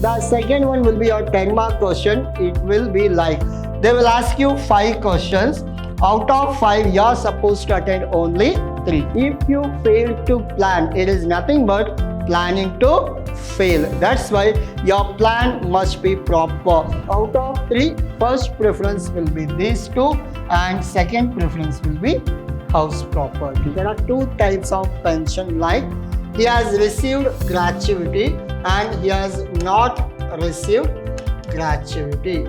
The second one will be your 10-mark question. It will be like, they will ask you 5 questions. Out of 5, you are supposed to attend only 3. If you fail to plan, it is nothing but planning to fail. That's why your plan must be proper. Out of 3, first preference will be these 2 and second preference will be house property. There are 2 types of pension, like he has received gratuity and he has not received gratuity.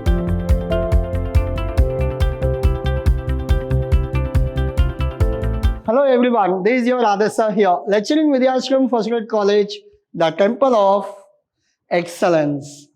Hello everyone, this is your ALsir here, lecturing Vidhyaashram First Grade College, the Temple of Excellence.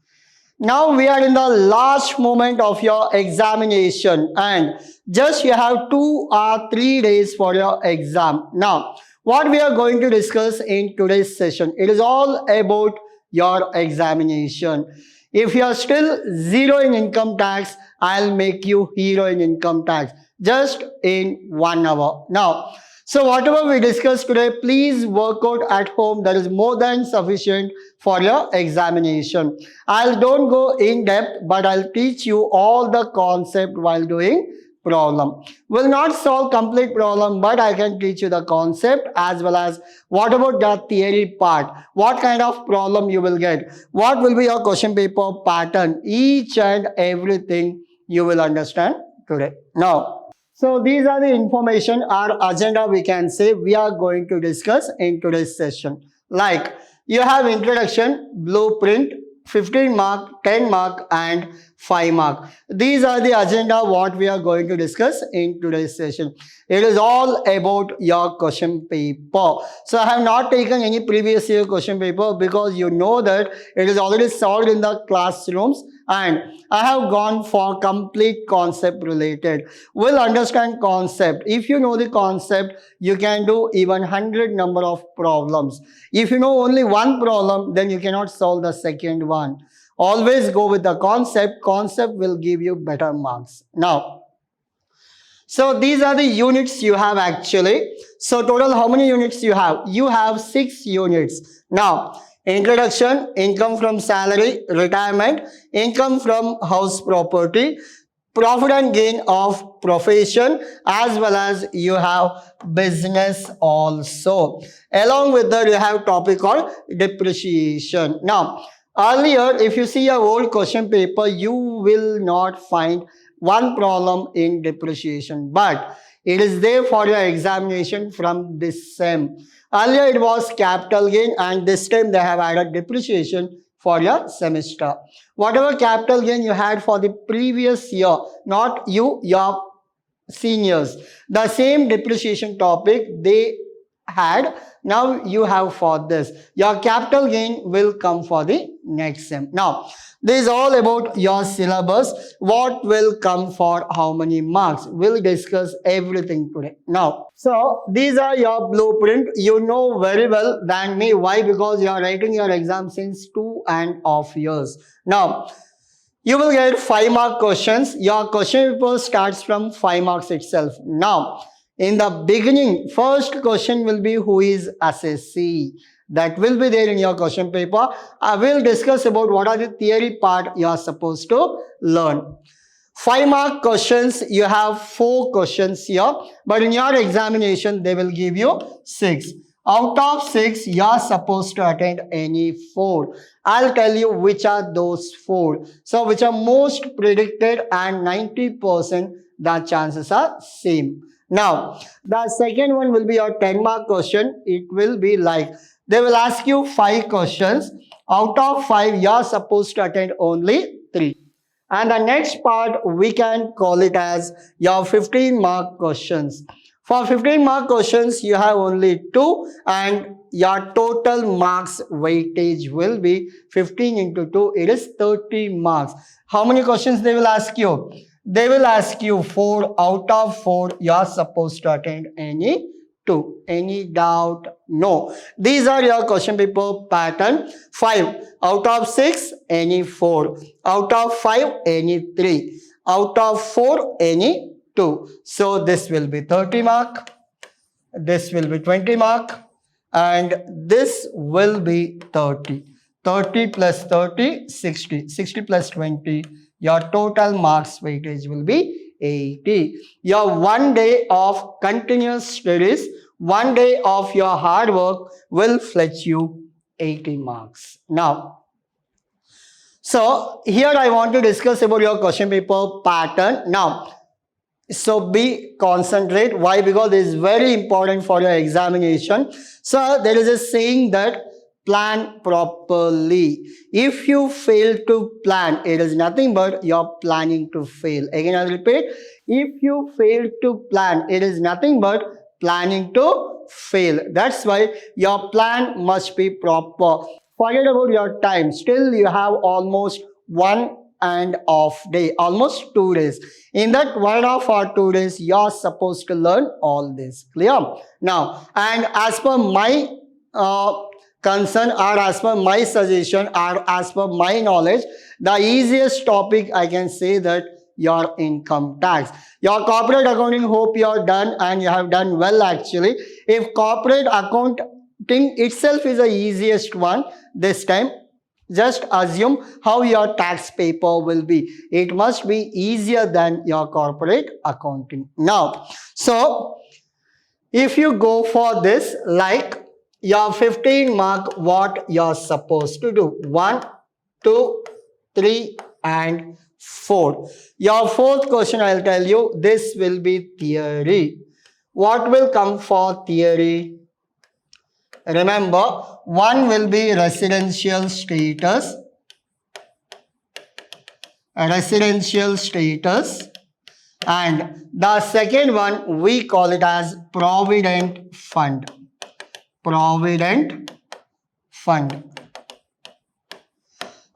Now we are in the last moment of your examination and just you have 2 or 3 days for your exam. Now, what we are going to discuss in today's session, it is all about your examination. If you are still 0 in income tax, I'll make you hero in income tax just in 1 hour. Now, so whatever we discussed today, please work out at home. That is more than sufficient for your examination. Don't go in depth, but I'll teach you all the concept while doing problem. Will not solve complete problem, but I can teach you the concept as well as what about the theory part, what kind of problem you will get, what will be your question paper pattern, each and everything you will understand today. Now, so these are the information, our agenda we can say we are going to discuss in today's session. Like you have introduction, blueprint, 15 mark, 10 mark and 5 mark. These are the agenda what we are going to discuss in today's session. It is all about your question paper. So I have not taken any previous year question paper because you know that it is already solved in the classrooms and I have gone for complete concept related. We'll understand concept. If you know the concept, you can do even 100 number of problems. If you know only one problem, then you cannot solve the second one. Always go with the concept. Concept will give you better marks. Now, so these are the units you have actually. So total how many units you have? You have 6 units. Now, introduction, income from salary, retirement, income from house property, profit and gain of profession, as well as you have business also. Along with that, you have topic called depreciation. Now, earlier, if you see your old question paper, you will not find one problem in depreciation, but it is there for your examination from this sem. Earlier it was capital gain and this time they have added depreciation for your semester. Whatever capital gain you had for the previous year, not you, your seniors, the same depreciation topic they had, now you have for this. Your capital gain will come for the next sem. Now, this is all about your syllabus. What will come for how many marks? We'll discuss everything today. Now, so these are your blueprint. You know very well than me. Why? Because you are writing your exam since 2.5 years. Now, you will get 5 mark questions. Your question paper starts from 5 marks itself. Now, in the beginning, first question will be who is assessee. That will be there in your question paper. I will discuss about what are the theory part you are supposed to learn. 5 mark questions, you have 4 questions here. But in your examination, they will give you 6. Out of 6, you are supposed to attend any 4. I'll tell you which are those 4. So, which are most predicted and 90% the chances are same. Now, the second one will be your 10 mark question. It will be like, they will ask you 5 questions. Out of 5, you are supposed to attend only 3. And the next part, we can call it as your 15 mark questions. For 15 mark questions, you have only 2 and your total marks weightage will be 15 into 2. It is 30 marks. How many questions they will ask you? They will ask you 4. Out of 4, you are supposed to attend any 2. Any doubt? No. These are your question paper pattern. 5. Out of 6, any 4. Out of 5, any 3. Out of 4, any 2. So this will be 30 mark. This will be 20 mark. And this will be 30. 30 plus 30, 60. 60 plus 20, your total marks weightage will be 80. Your 1 day of continuous studies, 1 day of your hard work will fetch you 80 marks. Now, so here I want to discuss about your question paper pattern. Now, so be concentrate. Why? Because it is very important for your examination. So there is a saying that plan properly. If you fail to plan, it is nothing but you're planning to fail. Again, I'll repeat. If you fail to plan, it is nothing but planning to fail. That's why your plan must be proper. Forget about your time. Still, you have almost 1.5 day, almost 2 days. In that 1.5 or 2 days, you're supposed to learn all this. Clear? Now, and as per my concern, or as per my suggestion, or as per my knowledge, the easiest topic I can say that your income tax. Your corporate accounting, hope you're done and you have done well actually. If corporate accounting itself is the easiest one this time, just assume how your tax paper will be. It must be easier than your corporate accounting. Now, so if you go for this, like your 15 mark, what you're supposed to do? 1, 2, 3, and 4. Your fourth question, I'll tell you, this will be theory. What will come for theory? Remember, one will be residential status, and the second one we call it as provident fund.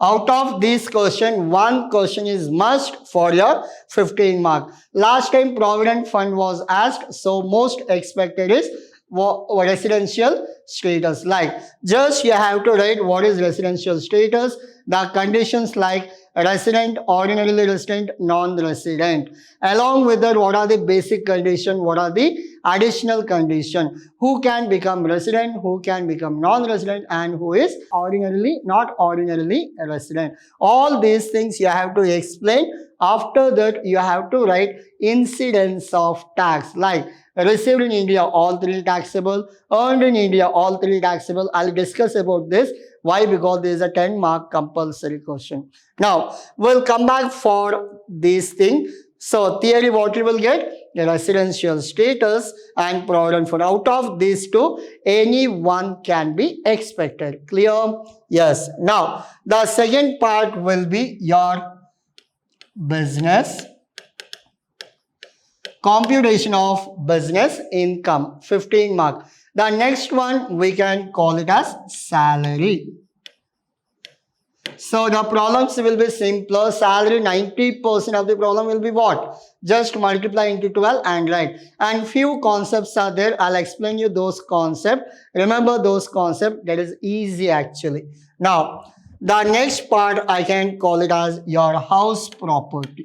Out of this question, one question is must for your 15 mark. Last time provident fund was asked, so most expected is residential status. Like, just you have to write what is residential status, the conditions like resident, ordinarily resident, non-resident. Along with that, what are the basic conditions, what are the additional conditions, who can become resident, who can become non-resident, and who is ordinarily, not ordinarily resident. All these things you have to explain. After that, you have to write incidence of tax, like received in India, all three taxable, earned in India, all three taxable. I'll discuss about this. Why? Because there is a 10 mark compulsory question. Now, we'll come back for this thing. So, theory, what you will get? The residential status and provident fund. Out of these two, any one can be expected. Clear? Yes. Now, the second part will be your business. Computation of business income, 15 mark. The next one we can call it as salary. So the problems will be simpler. Salary, 90% of the problem will be what? Just multiply into 12 and write. And few concepts are there. I'll explain you those concepts. Remember those concepts. That is easy actually. Now, the next part I can call it as your house property.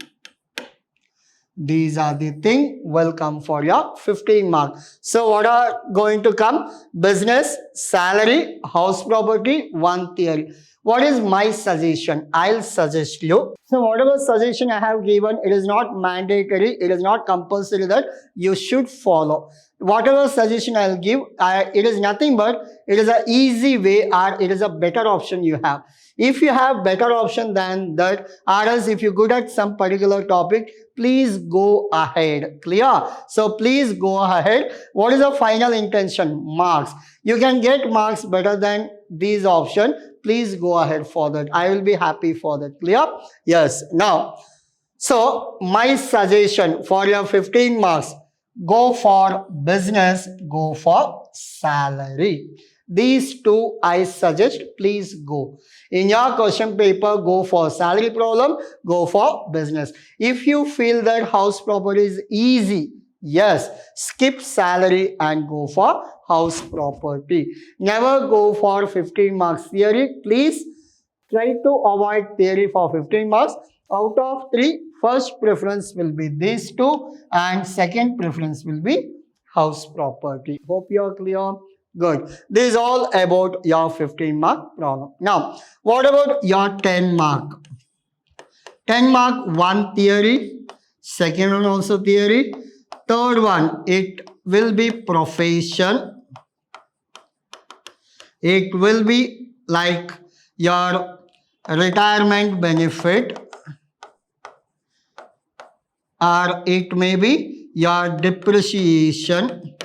These are the things will come for your 15 marks. So what are going to come? Business, salary, house property, one theory. What is my suggestion? I'll suggest you. So whatever suggestion I have given, it is not mandatory. It is not compulsory that you should follow. Whatever suggestion I'll give, it is nothing but it is an easy way or it is a better option you have. If you have better option than that, or else if you're good at some particular topic, please go ahead. Clear? So please go ahead. What is the final intention? Marks. You can get marks better than these options. Please go ahead for that. I will be happy for that. Clear? Yes. Now, so my suggestion for your 15 marks, go for business, go for salary. These two I suggest, please go. In your question paper, go for salary problem, go for business. If you feel that house property is easy, yes, skip salary and go for house property. Never go for 15 marks theory. Please try to avoid theory for 15 marks. Out of 3, first preference will be these two and second preference will be house property. Hope you are clear. Good. This is all about your 15 mark problem. Now, what about your 10 mark? 10 mark, one theory, second one also theory, third one, it will be profession. It will be like your retirement benefit, or it may be your depreciation,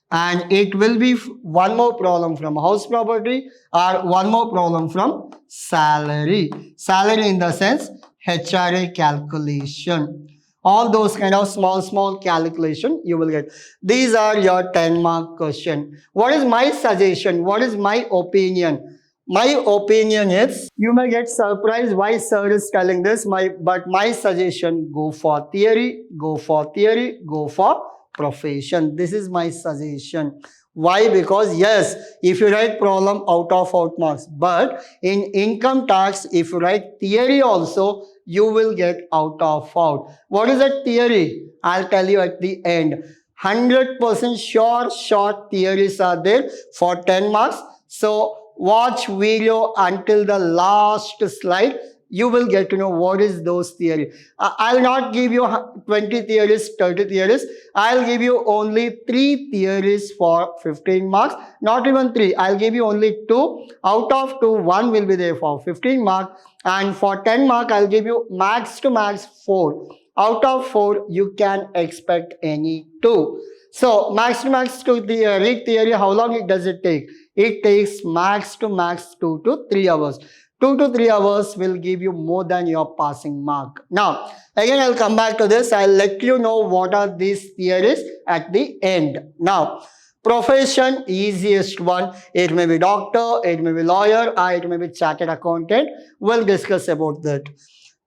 and it will be one more problem from house property or one more problem from salary. Salary in the sense HRA calculation. All those kind of small calculation you will get. These are your 10 mark question. What is my suggestion? What is my opinion? My opinion is, you may get surprised why sir is telling this, but my suggestion, go for theory, go for theory, go for profession. This is my suggestion. Why? Because yes, if you write problem out of marks, but in income tax, if you write theory also, you will get out of out. What is that theory? I'll tell you at the end. 100% sure short theories are there for 10 marks. So watch video until the last slide. You will get to know what is those theory. I'll not give you 20 theories, 30 theories. I'll give you only 3 theories for 15 marks. Not even 3. I'll give you only 2. Out of 2, 1 will be there for 15 marks. And for 10 mark, I'll give you max to max 4. Out of 4, you can expect any 2. So max to max to read theory, how long does it take? It takes max to max 2 to 3 hours. 2 to 3 hours will give you more than your passing mark. Now, again, I'll come back to this. I'll let you know what are these theories at the end. Now, profession, easiest one. It may be doctor, it may be lawyer, or it may be chartered accountant. We'll discuss about that.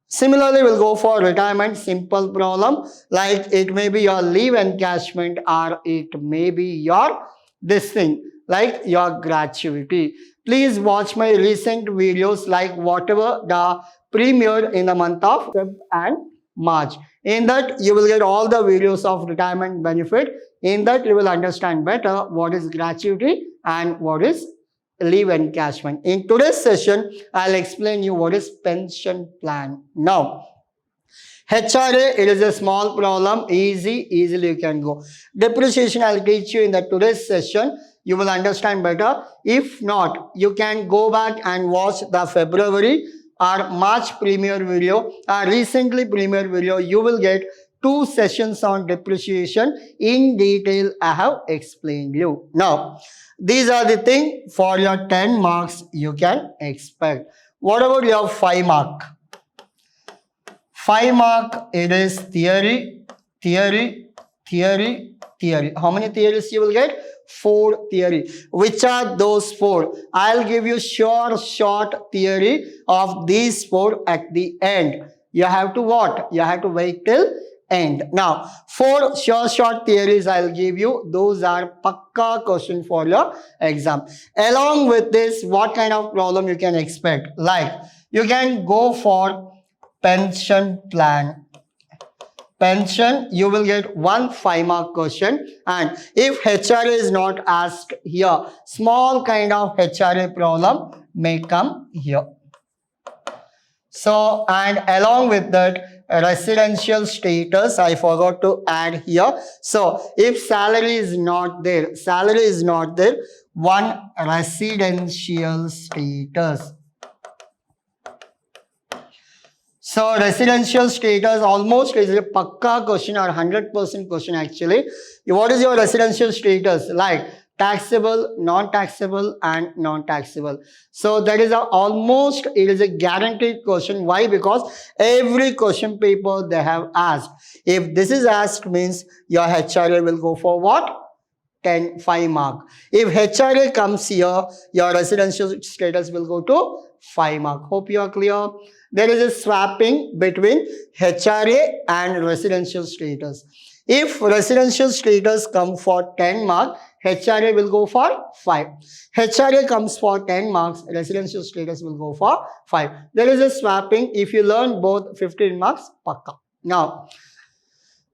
Similarly, we'll go for retirement, simple problem. Like it may be your leave encashment, or it may be your this thing, like your gratuity. Please watch my recent videos, like whatever the premiere in the month of Feb and March. In that, you will get all the videos of retirement benefit. In that, you will understand better what is gratuity and what is leave encashment. In today's session, I'll explain you what is pension plan. Now, HRA, it is a small problem, easily you can go. Depreciation, I'll teach you in the today's session. You will understand better. If not, you can go back and watch the February or March premiere video, or recently premiere video. You will get 2 sessions on depreciation in detail. I have explained you. Now, these are the things for your 10 marks you can expect. What about your 5 mark? 5 mark, it is theory. How many theories you will get? 4 theory. Which are those 4? I'll give you short theory of these 4 at the end. You have to what? You have to wait till end. Now, 4 short theories I'll give you. Those are pakka question for your exam. Along with this, what kind of problem you can expect? Like, you can go for pension plan. Pension, you will get 1 5 mark question, and if HRA is not asked here, small kind of HRA problem may come here. So, and along with that, residential status, I forgot to add here. So, if salary is not there, 1 residential status. So, residential status almost is a pakka question or 100% question actually. What is your residential status? Like taxable, non-taxable and non-taxable. So, that is almost, it is a guaranteed question. Why? Because every question paper they have asked. If this is asked, means your HRA will go for what? 5 mark. If HRA comes here, your residential status will go to 5 mark. Hope you are clear. There is a swapping between HRA and residential status. If residential status comes for 10 marks, HRA will go for 5. HRA comes for 10 marks, residential status will go for 5. There is a swapping. If you learn both, 15 marks, pakka. Now,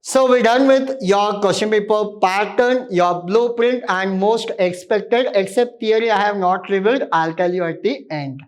So we're done with your question paper pattern, your blueprint and most expected, except theory I have not revealed. I'll tell you at the end.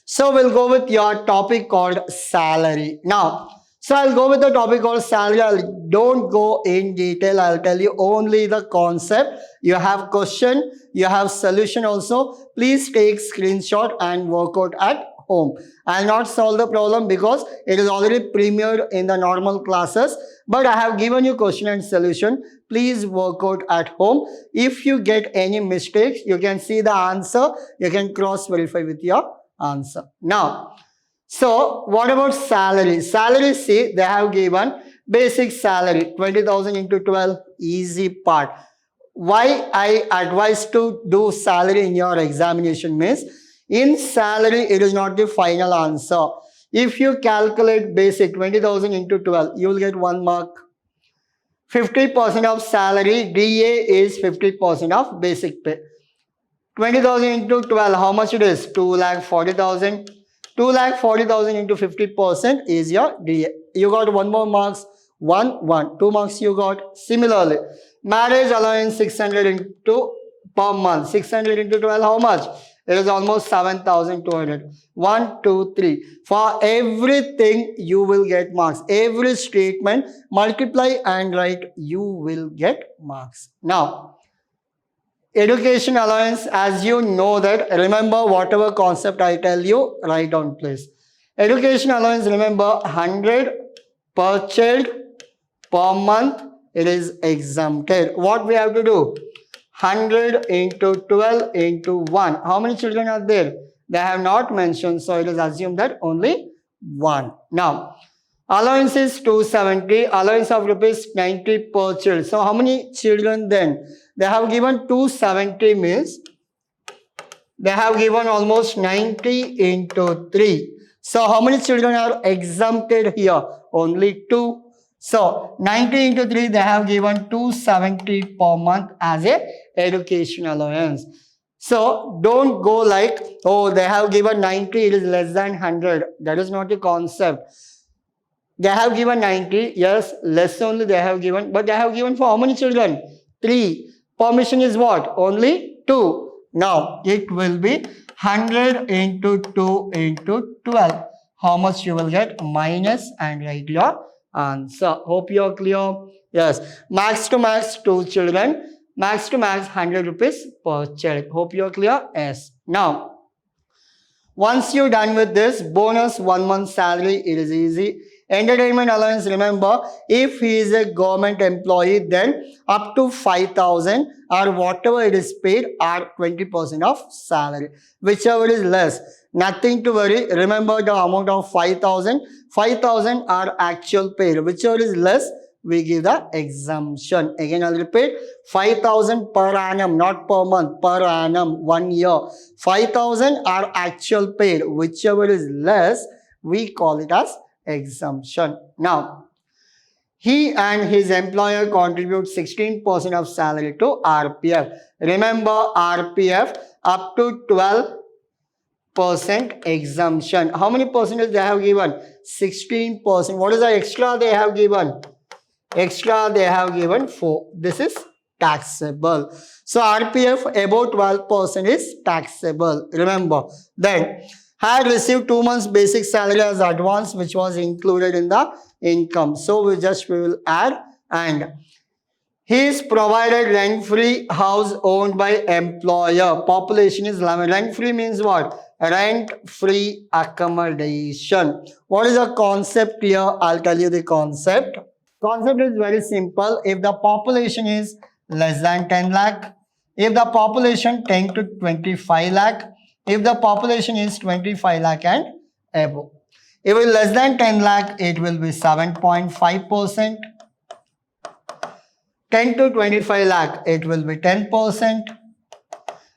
So we'll go with your topic called salary. Now, so I'll go with the topic called salary. I don't go in detail. I'll tell you only the concept. You have question, you have solution also. Please take screenshot and work out at home. I'll not solve the problem because it is already premiered in the normal classes. But I have given you question and solution. Please work out at home. If you get any mistakes, you can see the answer. You can cross verify with your answer. Now, so what about salary? Salary, see, they have given basic salary 20,000 into 12, easy part. Why I advise to do salary in your examination means in salary it is not the final answer. If you calculate basic 20,000 into 12, you will get 1 mark. 50% of salary, DA is 50% of basic pay. 20,000 into 12, how much it is? 2,40,000. 2,40,000 into 50% is your DA. You got 1 more marks. 2 marks you got. Similarly, marriage allowance 600 into per month. 600 into 12, how much? It is almost 7,200. 1, 2, 3. For everything you will get marks. Every statement, multiply and write, you will get marks. Now, education allowance, as you know that, remember whatever concept I tell you, write down please. Education allowance, remember 100 per child per month, it is exempted. What we have to do? 100 into 12 into 1. How many children are there? They have not mentioned, so it is assumed that only 1. Now, allowance is 270, allowance of rupees 90 per child. So how many children then? They have given 270 means they have given almost 90 into 3. So how many children are exempted here? Only 2. So 90 into 3 they have given 270 per month as a education allowance. So don't go like, oh, they have given 90, it is less than 100. That is not the concept. They have given 90, yes, less only they have given, but they have given for how many children? 3. Permission is what? Only 2. Now, it will be 100 into 2 into 12. How much you will get? Minus and write your answer. Hope you are clear. Yes. Max to max 2 children. Max to max 100 rupees per child. Hope you are clear. Yes. Now, once you're done with this, bonus 1 month salary, it is easy. Entertainment allowance, remember, if he is a government employee, then up to 5,000 or whatever it is paid are 20% of salary. Whichever is less, nothing to worry. Remember the amount of 5,000. 5,000 are actual paid. Whichever is less, we give the exemption. Again, I'll repeat, 5,000 per annum, not per month, per annum, 1 year. 5,000 are actual paid. Whichever is less, we call it as exemption. Now, he and his employer contribute 16% of salary to RPF. Remember, RPF up to 12% exemption. How many percentage they have given? 16%. What is the extra they have given? Extra they have given 4. This is taxable. So RPF above 12% is taxable. Remember. Then had received 2 months basic salary as advance, which was included in the income. So we will add, and he is provided rent-free house owned by employer. Population is 11. Rent-free means what? Rent-free accommodation. What is the concept here? I'll tell you the concept. Concept is very simple. If the population is less than 10 lakh, if the population 10 to 25 lakh, if the population is 25 lakh and above. If it is less than 10 lakh, it will be 7.5%. 10 to 25 lakh, it will be 10%.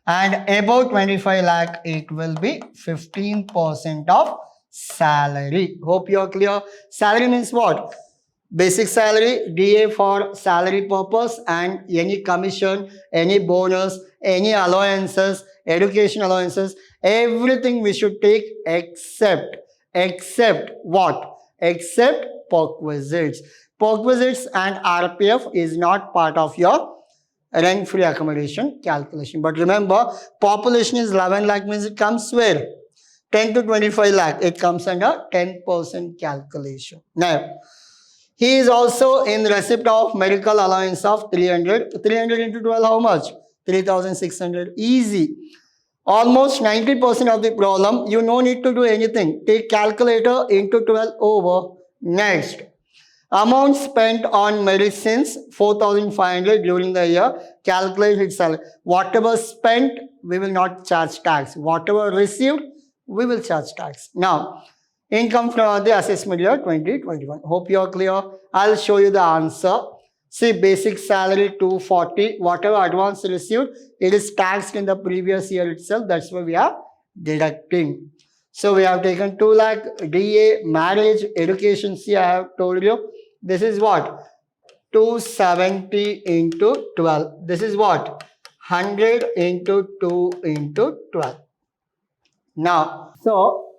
And above 25 lakh, it will be 15% of salary. Hope you are clear. Salary means what? Basic salary, DA for salary purpose, and any commission, any bonus, any allowances, education allowances, everything we should take except what? except perquisites. Perquisites and RPF is not part of your rent-free accommodation calculation. But remember, population is 11 lakh means it comes where? 10 to 25 lakh. It comes under 10% calculation. Now, he is also in receipt of medical allowance of 300. 300 into 12, how much? 3,600. Easy. Almost 90% of the problem, you no need to do anything. Take calculator into 12 over. Next. Amount spent on medicines, 4,500 during the year. Calculate itself. Whatever spent, we will not charge tax. Whatever received, we will charge tax. Now, income from the assessment year 2021. Hope you are clear. I'll show you the answer. See, basic salary 240. Whatever advance received, it is taxed in the previous year itself. That's why we are deducting. So we have taken 2 lakh, DA, marriage, education. See, I have told you. This is what? 270 into 12. This is what? 100 into 2 into 12. Now, so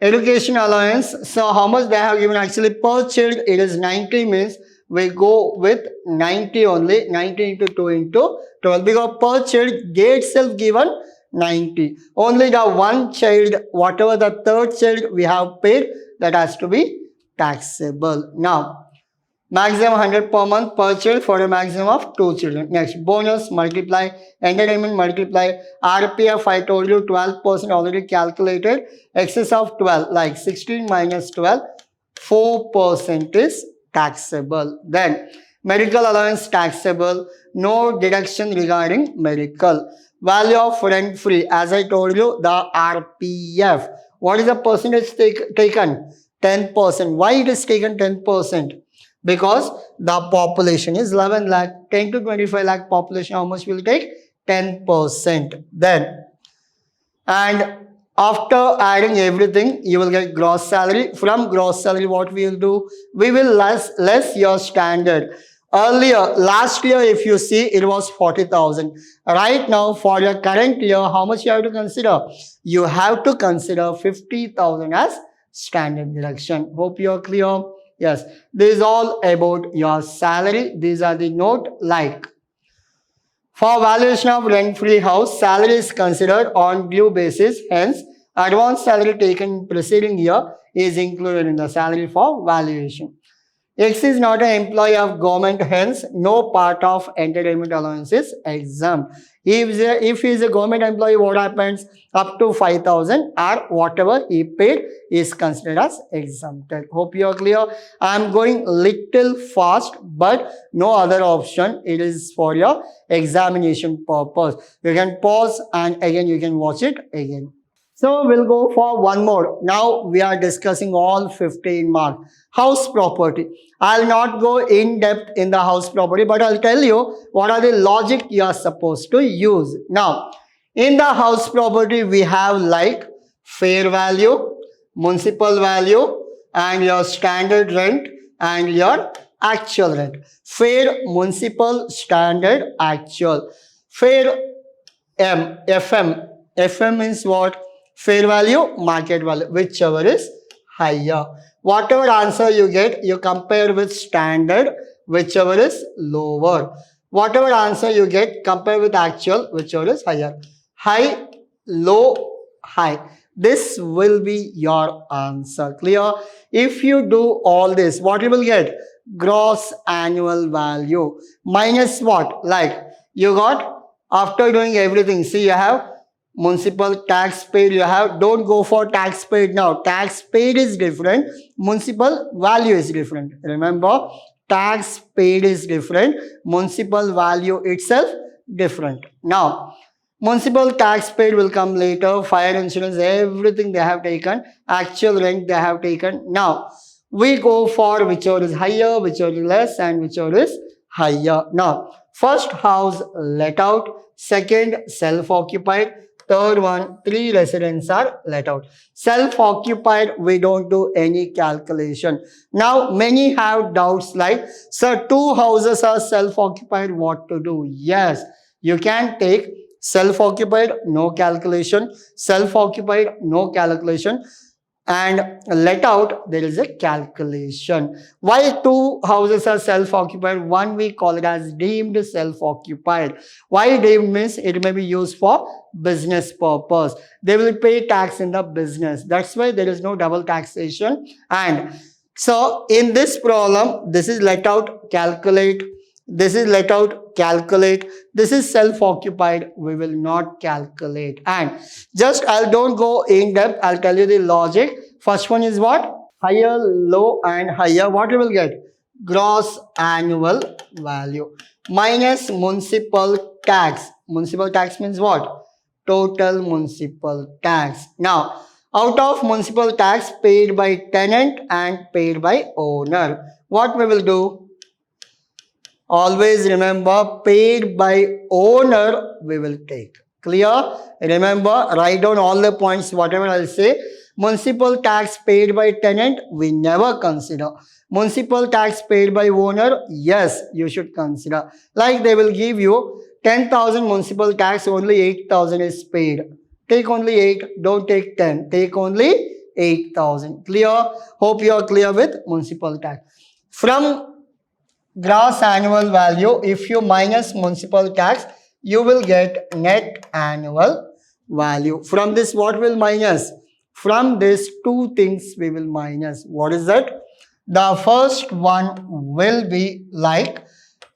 education allowance. So how much they have given actually per child? It is 90 means we go with 90 only. 90 into 2 into 12 because per child they itself given 90. Only the one child, whatever the third child we have paid, that has to be taxable. Now, maximum 100 per month per child for a maximum of 2 children. Next, bonus multiply, entertainment multiply, RPF I told you 12% already calculated, excess of 12 like 16 minus 12, 4% is taxable. Then medical allowance taxable, no deduction regarding medical. Value of rent free, as I told you, the RPF. What is the percentage taken? 10%. Why it is taken 10%? Because the population is 11 lakh, 10 to 25 lakh population, how much will take? 10%. Then, and after adding everything, you will get gross salary. From gross salary, what we will do? We will less your standard. Earlier, last year, if you see, it was 40,000. Right now, for your current year, how much you have to consider? You have to consider 50,000 as standard deduction. Hope you are clear. Yes, this is all about your salary. These are the note like. For valuation of rent-free house, salary is considered on due basis. Hence, advance salary taken preceding year is included in the salary for valuation. X is not an employee of government, hence no part of entertainment allowance is exempt. If he is a government employee, what happens? Up to 5,000 or whatever he paid is considered as exempted. Hope you are clear. I am going little fast, but no other option. It is for your examination purpose. You can pause and again you can watch it again. So we'll go for one more. Now we are discussing all 15 marks. House property. I'll not go in depth in the house property, but I'll tell you what are the logic you are supposed to use. Now, in the house property, we have like fair value, municipal value, and your standard rent and your actual rent. Fair, municipal, standard, actual. Fair, FM. FM means what? Fair value, market value, whichever is higher. Whatever answer you get, you compare with standard, whichever is lower. Whatever answer you get, compare with actual, whichever is higher. High, low, high. This will be your answer. Clear? If you do all this, what you will get? Gross annual value. Minus what? Like, you got, after doing everything, see you have municipal tax paid, you have, don't go for tax paid now. Tax paid is different. Municipal value is different. Remember, tax paid is different. Municipal value itself different. Now, municipal tax paid will come later. Fire insurance, everything they have taken. Actual rent they have taken. Now, we go for whichever is higher, whichever is less, and whichever is higher. Now, first house let out. Second, self-occupied. Third one, 3 residents are let out. Self-occupied, we don't do any calculation. Now, many have doubts like, sir, 2 houses are self-occupied, what to do? Yes, you can take self-occupied, no calculation. Self-occupied, no calculation. and let out, there is a calculation. Why two houses are self-occupied? One we call it as deemed self-occupied. Why deemed means it may be used for business purpose. They will pay tax in the business. That's why there is no double taxation. And so in this problem, this is let out, calculate. This is let out, calculate. This is self-occupied. We will not calculate. And just don't go in depth. I'll tell you the logic. First one is what? Higher, low, and higher. What you will get? Gross annual value minus municipal tax. Municipal tax means what? Total municipal tax. Now, out of municipal tax paid by tenant and paid by owner, what we will do? Always remember, paid by owner we will take. Clear? Remember, write down all the points, whatever I'll say. Municipal tax paid by tenant, we never consider. Municipal tax paid by owner, yes, you should consider. Like they will give you 10,000 municipal tax, only 8,000 is paid. Take only 8, don't take 10. Take only 8,000. Clear? Hope you are clear with municipal tax. From gross annual value, if you minus municipal tax, you will get net annual value. From this, what will minus? From this, two things we will minus. What is that? The first one will be like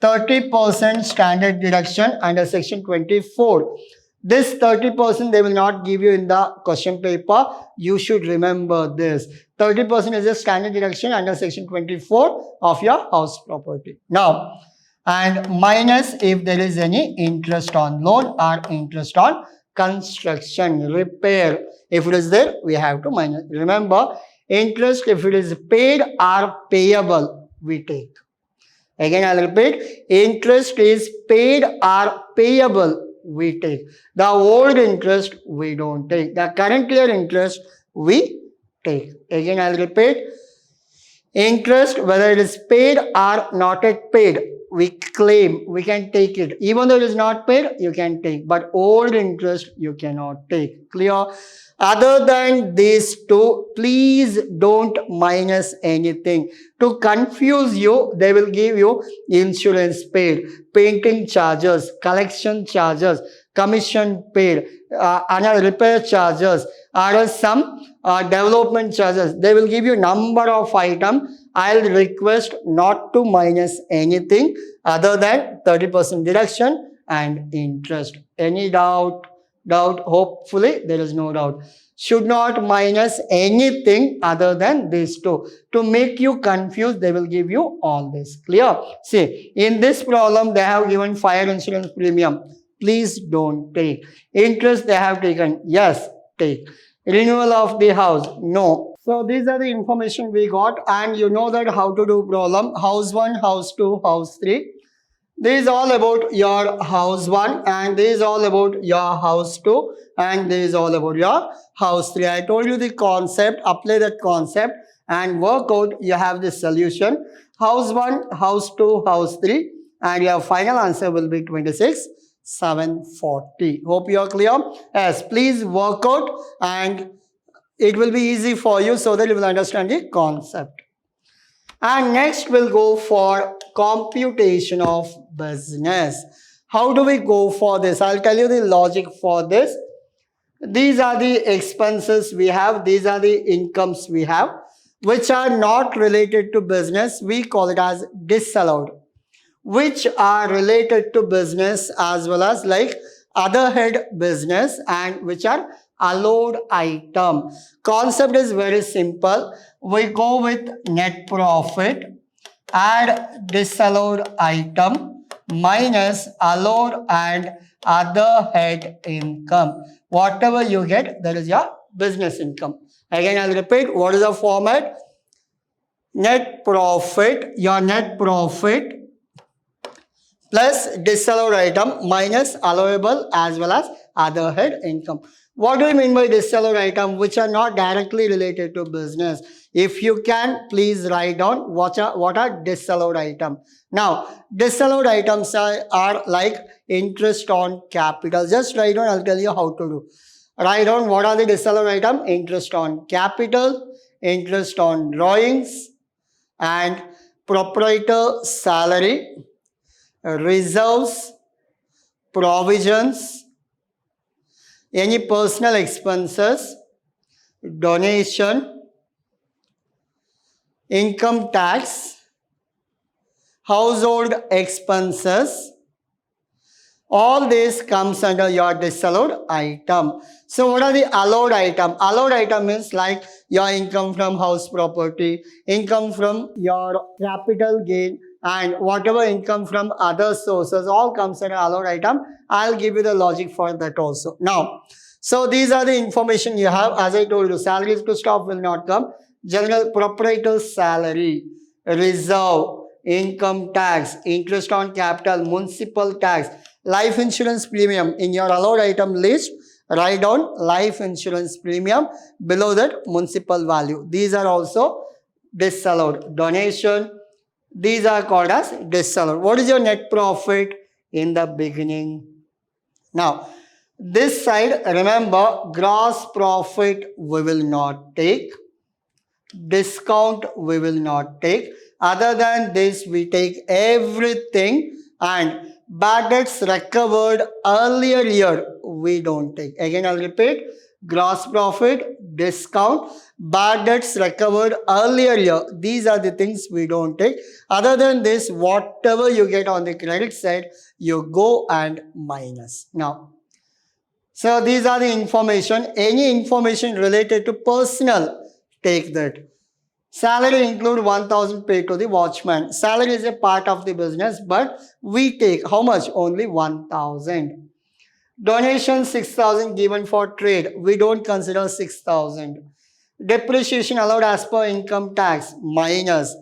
30% standard deduction under section 24. This 30% they will not give you in the question paper. You should remember this. 30% is a standard deduction under section 24 of your house property. Now, and minus if there is any interest on loan or interest on construction, repair. If it is there, we have to minus. Remember, interest if it is paid or payable, we take. Again, I'll repeat, interest is paid or payable, we take. The old interest, we don't take. The current year interest, we take. Again, I'll repeat, interest, whether it is paid or not yet paid, we claim, we can take it. Even though it is not paid, you can take. But old interest, you cannot take. Clear? Other than these two, please don't minus anything. To confuse you, they will give you insurance paid, painting charges, collection charges, commission paid, another repair charges, or some development charges. They will give you number of items. I'll request not to minus anything other than 30% deduction and interest. Any doubt? Hopefully there is no doubt. Should not minus anything other than these two. To make you confused, they will give you all this. Clear? See, in this problem, they have given fire insurance premium. Please don't take. Interest they have taken. Yes, take. Renewal of the house. No. So these are the information we got, and you know that how to do problem. House 1, house 2, house 3. This is all about your house 1, and this is all about your house 2, and this is all about your house 3. I told you the concept, apply that concept and work out. You have the solution. House 1, house 2, house 3, and your final answer will be 26,740. Hope you are clear. Yes, please work out and it will be easy for you so that you will understand the concept. And next we'll go for computation of business. How do we go for this? I'll tell you the logic for this. These are the expenses we have. These are the incomes we have, which are not related to business. We call it as disallowed. Which are related to business as well as like other head business, and which are allowed item. Concept is very simple. We go with net profit, add disallowed item minus allowed and other head income. Whatever you get, that is your business income. Again, I'll repeat, what is the format? Net profit, your net profit plus disallowed item minus allowable as well as other head income. What do you mean by disallowed item? Which are not directly related to business. If you can, please write down what are disallowed item. Now, disallowed items are like interest on capital. Just write down, I'll tell you how to do. Write down what are the disallowed items: interest on capital, interest on drawings, and proprietor salary, reserves, provisions, any personal expenses, donation, income tax, household expenses. All this comes under your disallowed item. So what are the allowed item? Allowed item is like your income from house property, income from your capital gain, and whatever income from other sources, all comes under allowed item. I'll give you the logic for that also. Now, so these are the information you have. As I told you, salaries to stop will not come. General proprietor salary, reserve, income tax, interest on capital, municipal tax, life insurance premium. In your allowed item list, write down life insurance premium, below that municipal value. These are also disallowed. Donation, these are called as disallowed. What is your net profit in the beginning? Now, this side, remember, gross profit we will not take, discount we will not take. Other than this, we take everything, and bad debts recovered earlier year, we don't take. Again, I'll repeat, gross profit, discount, bad debts recovered earlier year. These are the things we don't take. Other than this, whatever you get on the credit side, you go and minus. Now, so these are the information. Any information related to personal, take that. Salary include 1,000 paid to the watchman. Salary is a part of the business, but we take how much? Only 1,000. Donation 6,000 given for trade. We don't consider 6,000. Depreciation allowed as per income tax, minus.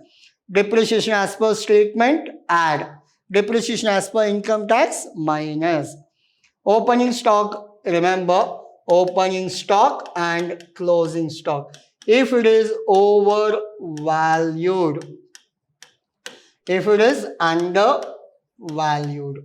Depreciation as per statement, add. Depreciation as per income tax, minus. Opening stock, remember, opening stock and closing stock. If it is overvalued, if it is undervalued.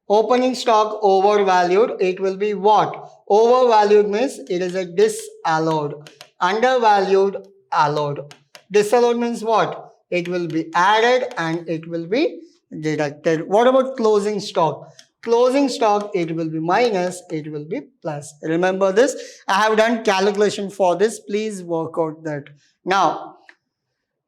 Opening stock overvalued, it will be what? Overvalued means it is a disallowed. Undervalued, allowed. Disallowed means what? It will be added and it will be deducted. What about closing stock? Closing stock, it will be minus, it will be plus. Remember this. I have done calculation for this. Please work out that. Now,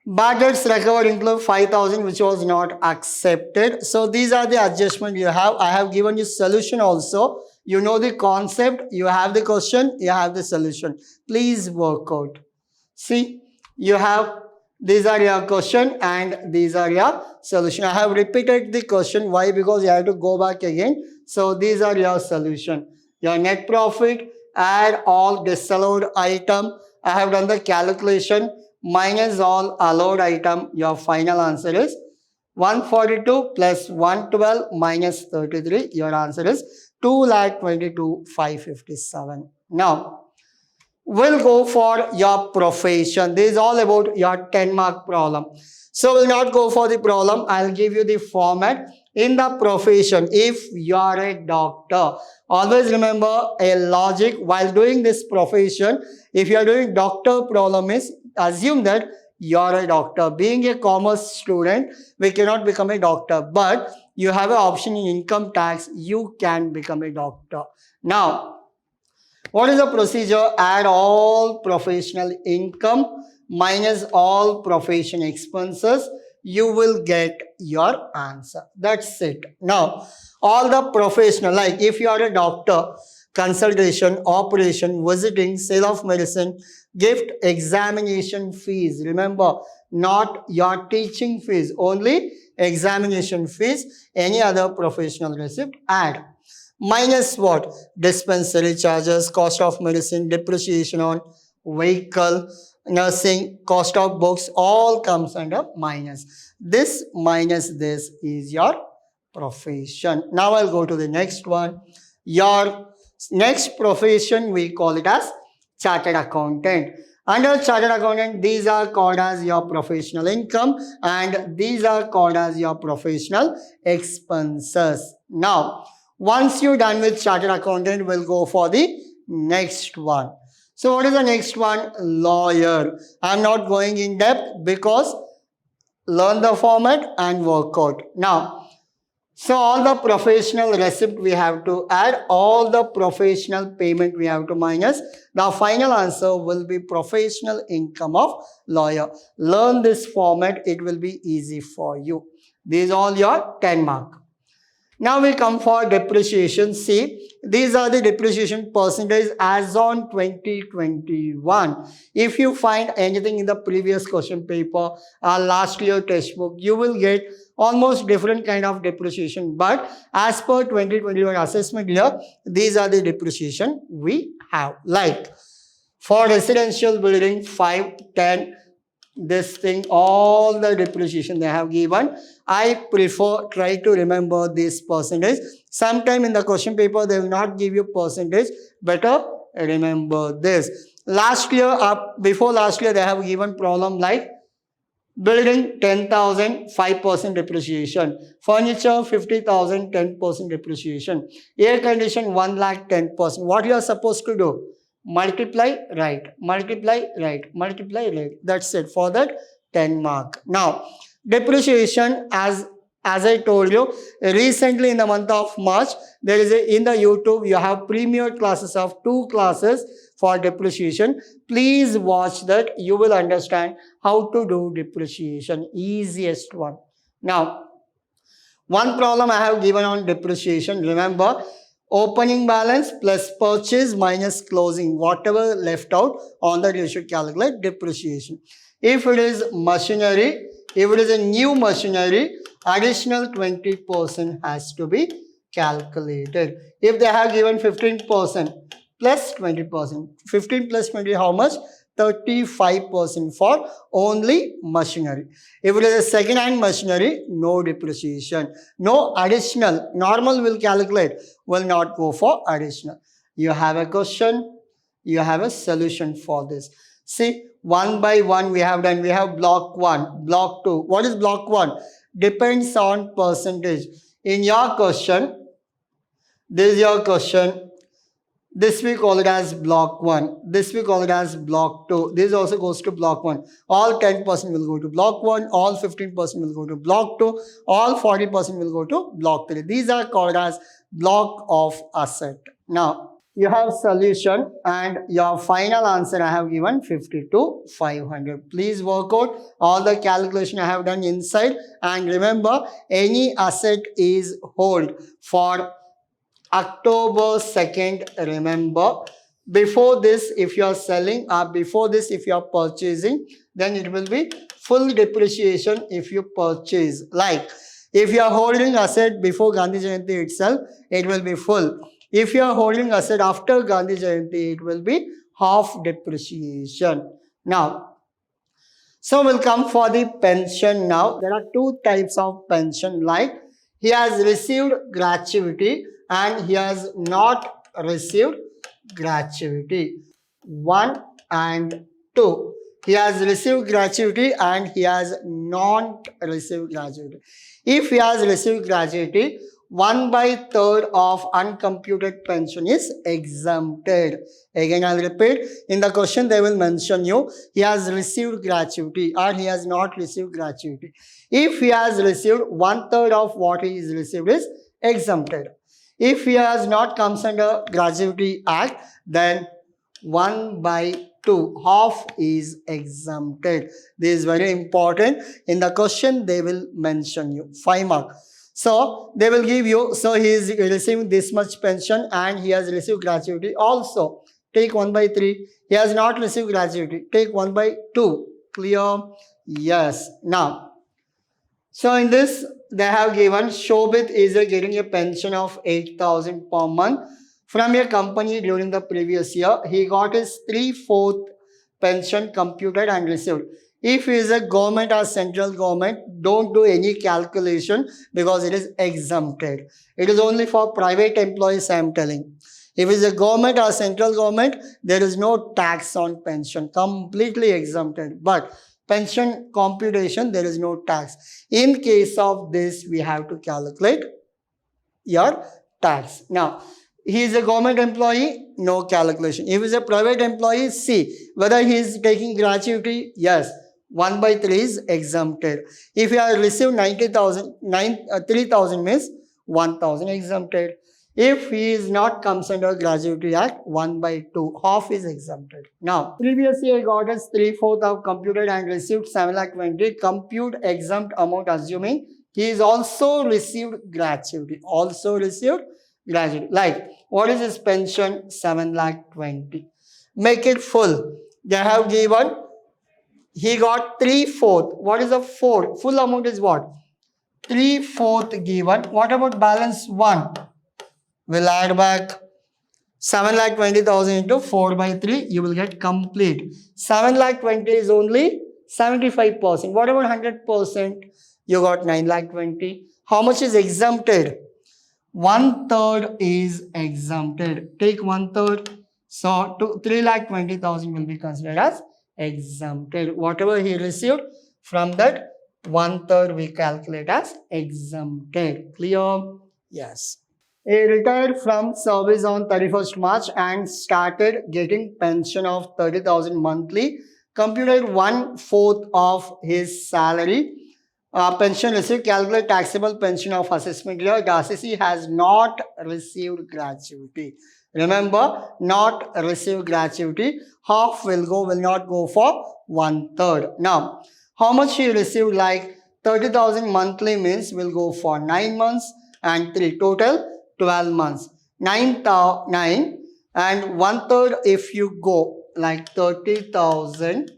bad debts recovered include 5,000 which was not accepted. So these are the adjustment you have. I have given you solution also. You know the concept. You have the question. You have the solution. Please work out. See, you have, these are your question and these are your solution. I have repeated the question. Why? Because you have to go back again. So these are your solution. Your net profit, add all disallowed item. I have done the calculation, minus all allowed item. Your final answer is 142 plus 112 minus 33. Your answer is 2,22,557. Now, we'll go for your profession. This is all about your 10-mark problem. So we'll not go for the problem. I'll give you the format. In the profession, if you are a doctor, always remember a logic while doing this profession. If you are doing doctor problem is, assume that you are a doctor. Being a commerce student, we cannot become a doctor. But you have an option in income tax. You can become a doctor. Now, what is the procedure? Add all professional income minus all profession expenses. You will get your answer. That's it. Now, all the professional, like if you are a doctor, consultation, operation, visiting, sale of medicine, gift, examination fees. Remember, not your teaching fees, only examination fees. Any other professional receipt, add. Minus what? Dispensary charges, cost of medicine, depreciation on vehicle, nursing, cost of books, all comes under minus. This minus this is your profession. Now I'll go to the next one. Your next profession, we call it as chartered accountant. Under chartered accountant, these are called as your professional income and these are called as your professional expenses. Now, Once you're done with chartered accountant, we'll go for the next one. So what is the next one? Lawyer. I'm not going in depth because learn the format and work out. Now, so all the professional receipt we have to add, all the professional payment we have to minus. The final answer will be professional income of lawyer. Learn this format, it will be easy for you. These are all your 10 mark. Now we come for depreciation. See, these are the depreciation percentage as on 2021. If you find anything in the previous question paper or last year textbook, you will get almost different kind of depreciation. But as per 2021 assessment year, these are the depreciation we have. Like for residential building, 5, 10, this thing, all the depreciation they have given. I prefer try to remember this percentage. Sometime in the question paper they will not give you percentage. Better remember this. Last year, before last year, they have given problem like building 10,000, 5% depreciation. Furniture 50,000, 10% depreciation. Air condition 1 lakh, 10%. What you are supposed to do? Multiply, right, multiply, right, multiply, right. That's it for that 10 mark. Now, depreciation, as I told you, recently in the month of March, there is in the YouTube, you have premier classes of 2 classes for depreciation. Please watch that. You will understand how to do depreciation. Easiest one. Now, one problem I have given on depreciation. Remember, opening balance plus purchase minus closing. Whatever left out, on that you should calculate depreciation. If it is machinery, if it is a new machinery, additional 20% has to be calculated. If they have given 15% plus 20%, 15 plus 20, how much? 35% for only machinery. If it is a second-hand machinery, no depreciation. No additional. Normal will calculate, will not go for additional. You have a question, you have a solution for this. See, one by one we have done. We have block 1, block 2. What is block 1? Depends on percentage. In your question, this is your question. This we call it as block 1. This we call it as block 2. This also goes to block 1. All 10% will go to block 1. All 15% will go to block 2. All 40% will go to block 3. These are called as block of asset. Now, you have solution and your final answer I have given 50 to 500. Please work out all the calculation I have done inside. And remember, any asset is hold for October 2nd, remember, before this if you are selling or before this if you are purchasing, then it will be full depreciation if you purchase. Like if you are holding asset before Gandhi Jayanti itself, it will be full. If you are holding asset after Gandhi Jayanti, it will be half depreciation. Now, so we'll come for the pension now. There are 2 types of pension, like he has received gratuity and he has not received gratuity. 1 and 2. He has received gratuity and he has not received gratuity. If he has received gratuity, 1/3 of uncomputed pension is exempted. Again, I'll repeat. In the question, they will mention you, he has received gratuity or he has not received gratuity. If he has received, 1/3 of what he is received is exempted. If he has not comes under Gratuity Act, then 1/2, half is exempted. This is very important. In the question, they will mention you. 5 mark. So, they will give you, so he is receiving this much pension and he has received gratuity. Also, take 1/3. He has not received gratuity. Take 1/2. Clear? Yes. Now, so in this, they have given Shobit is getting a pension of 8,000 per month from a company during the previous year. He got his 3/4 pension computed and received. If he is a government or central government, don't do any calculation because it is exempted. It is only for private employees I am telling. If it is a government or central government, there is no tax on pension, completely exempted. But pension computation, there is no tax. In case of this, we have to calculate your tax. Now, he is a government employee, no calculation. If he is a private employee, see whether he is taking gratuity, yes, 1 by 3 is exempted. If you have received 3,000 means 1,000 exempted. If he is not comes under gratuity act, 1 by 2, half is exempted. Now, previous year got us 3/4 of computed and received 7,20,000, compute exempt amount assuming he is also received gratuity. Like, what is his pension? 7,20,000. Make it full. They have given, he got 3/4. What is the 4? Full amount is what? 3/4 given. What about balance 1? We'll add back 7,20,000 into 4 by 3. You will get complete. 7,20,000 is only 75%. What about 100%? You got 9,20,000. How much is exempted? 1/3 is exempted. Take 1/3. So 3,20,000 will be considered as exempted. Whatever he received from that 1/3 we calculate as exempted. Clear? Yes. He retired from service on 31st March and started getting pension of 30,000 monthly. Computed 1/4 of his salary. Pension received, calculate taxable pension of assessment year. The assessee has not received gratuity. Remember, not received gratuity. Half will not go for 1/3. Now, how much he received? Like 30,000 monthly means will go for 9 months and 3 total 12 months. 9 and 1/3 if you go like 30,000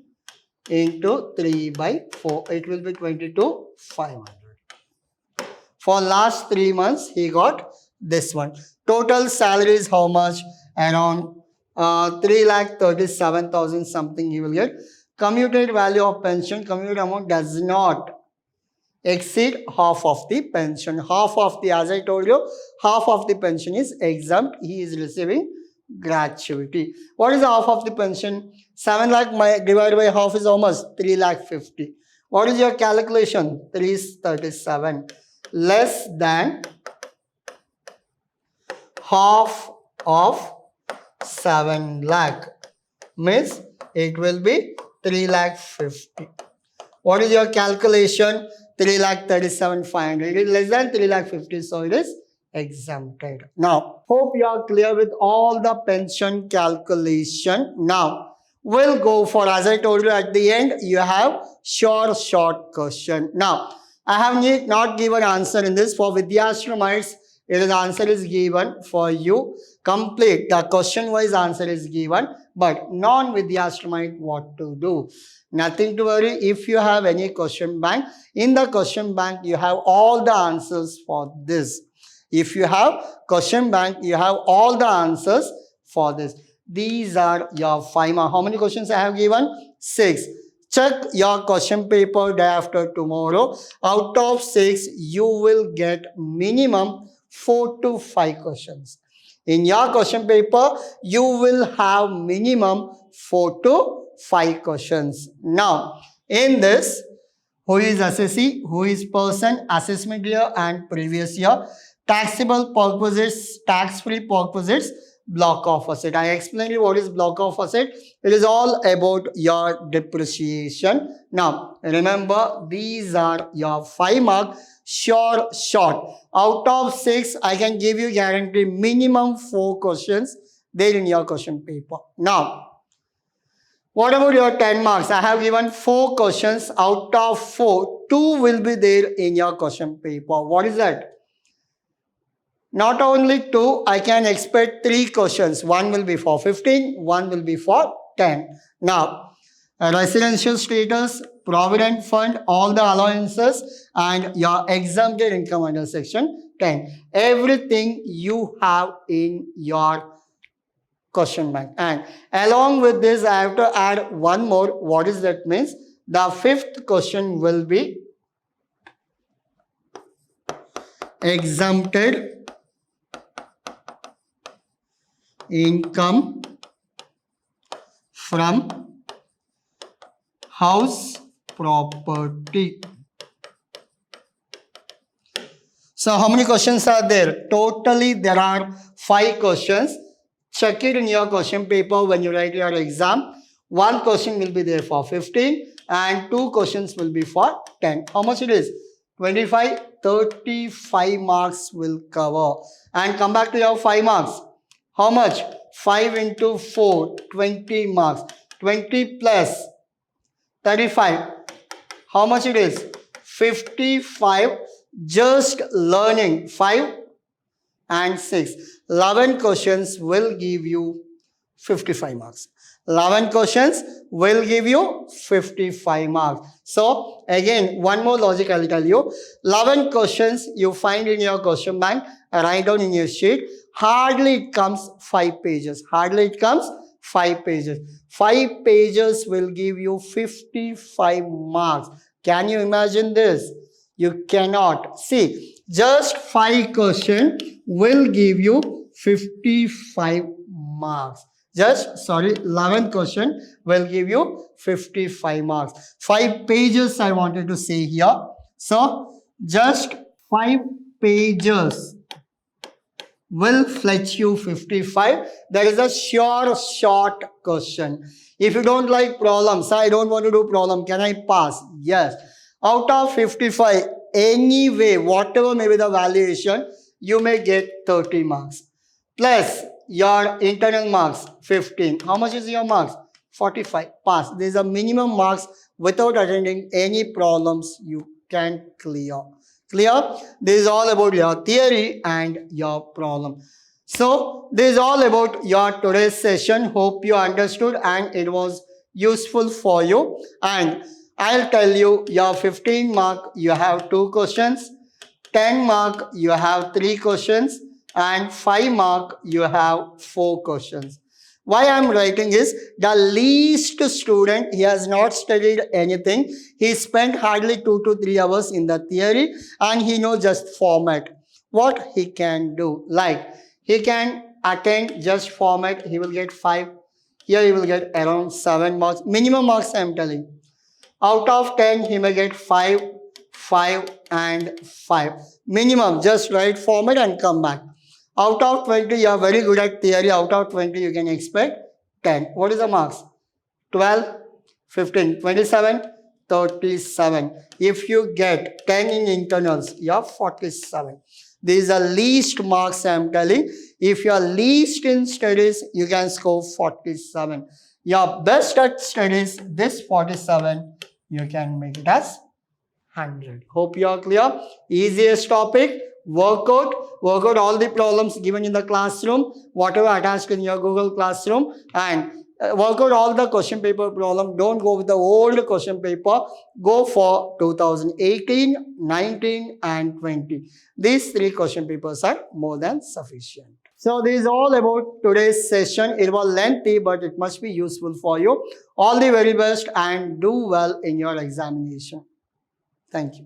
into 3 by 4, it will be 22,500. For last 3 months, he got this one. Total salary is how much? Around 3,37,000 something he will get. Commuted value of pension, commuted amount does not exceed half of the pension. Half of the, as I told you, half of the pension is exempt. He is receiving gratuity. What is the half of the pension? 7 lakh divided by half is how much? 3,50,000. What is your calculation? 337. Less than half of 7 lakh means it will be 3,50,000. What is your calculation? 3,37,500. It is less than 3,50,000, so it is exempted. Now, hope you are clear with all the pension calculation. Now, we'll go for, as I told you at the end, you have short question. Now, I have not given answer in this. For Vidhyaashramites, the answer is given for you. Complete. The question-wise answer is given. But non-Vidhyaashramite, what to do? Nothing to worry. If you have any question bank, in the question bank, you have all the answers for this. If you have question bank, you have all the answers for this. These are your 5 marks. How many questions I have given? 6. Check your question paper day after tomorrow. Out of 6, you will get minimum 4 to 5 questions. In your question paper, you will have minimum 4 to 5 questions. Now, in this, who is assessee, who is person, assessment year and previous year, taxable purposes, tax-free purposes, block of asset. I explained you what is block of asset. It is all about your depreciation. Now, remember, these are your 5 mark short. Out of 6, I can give you guarantee minimum 4 questions there in your question paper. Now, what about your 10 marks? I have given 4 questions. Out of 4, 2 will be there in your question paper. What is that? Not only 2, I can expect 3 questions. 1 will be for 15, 1 will be for 10. Now, residential status, provident fund, all the allowances and your exempted income under section 10. Everything you have in your question bank. And along with this, I have to add one more. What is that means? The 5th question will be exempted income from house property. So how many questions are there? Totally there are 5 questions. Check it in your question paper when you write your exam. 1 question will be there for 15 and 2 questions will be for 10. How much it is? 25, 35 marks will cover. And come back to your 5 marks. How much? 5 into 4, 20 marks. 20 plus 35. How much it is? 55. Just learning 5 and 6. 11 questions will give you 55 marks. 11 questions will give you 55 marks. So again, one more logic I will tell you. 11 questions you find in your question bank, write down in your sheet. Hardly it comes 5 pages. Hardly it comes 5 pages. 5 pages will give you 55 marks. Can you imagine this? You cannot. See, just 5 questions will give you 55 marks. 11 question will give you 55 marks. 5 pages I wanted to say here. So, just 5 pages will fetch you 55. That is a sure short question. If you don't like problems, I don't want to do problem, can I pass? Yes. Out of 55, anyway, whatever may be the valuation, you may get 30 marks. Plus your internal marks, 15. How much is your marks? 45. Pass. There is a minimum marks without attending any problems you can clear. Clear? This is all about your theory and your problem. So, this is all about your today's session. Hope you understood and it was useful for you. And I'll tell you, your 15 mark, you have 2 questions. 10 mark, you have 3 questions. And 5 mark, you have 4 questions. Why I'm writing is, the least student, he has not studied anything. He spent hardly 2 to 3 hours in the theory and he knows just format. What he can do? Like, he can attend just format, he will get 5. Here he will get around 7 marks. Minimum marks I am telling. Out of 10, he may get 5, 5 and 5. Minimum, just write format and come back. Out of 20, you are very good at theory. Out of 20, you can expect 10. What is the marks? 12, 15, 27, 37. If you get 10 in internals, you have 47. This is the least marks I am telling. If you are least in studies, you can score 47. You are best at studies, this 47, you can make it as 100. Hope you are clear. Easiest topic. Work out all the problems given in the classroom, whatever attached in your Google Classroom, and work out all the question paper problem. Don't go with the old question paper. Go for 2018, 19 and 20. These 3 question papers are more than sufficient. So this is all about today's session. It was lengthy, but it must be useful for you. All the very best and do well in your examination. Thank you.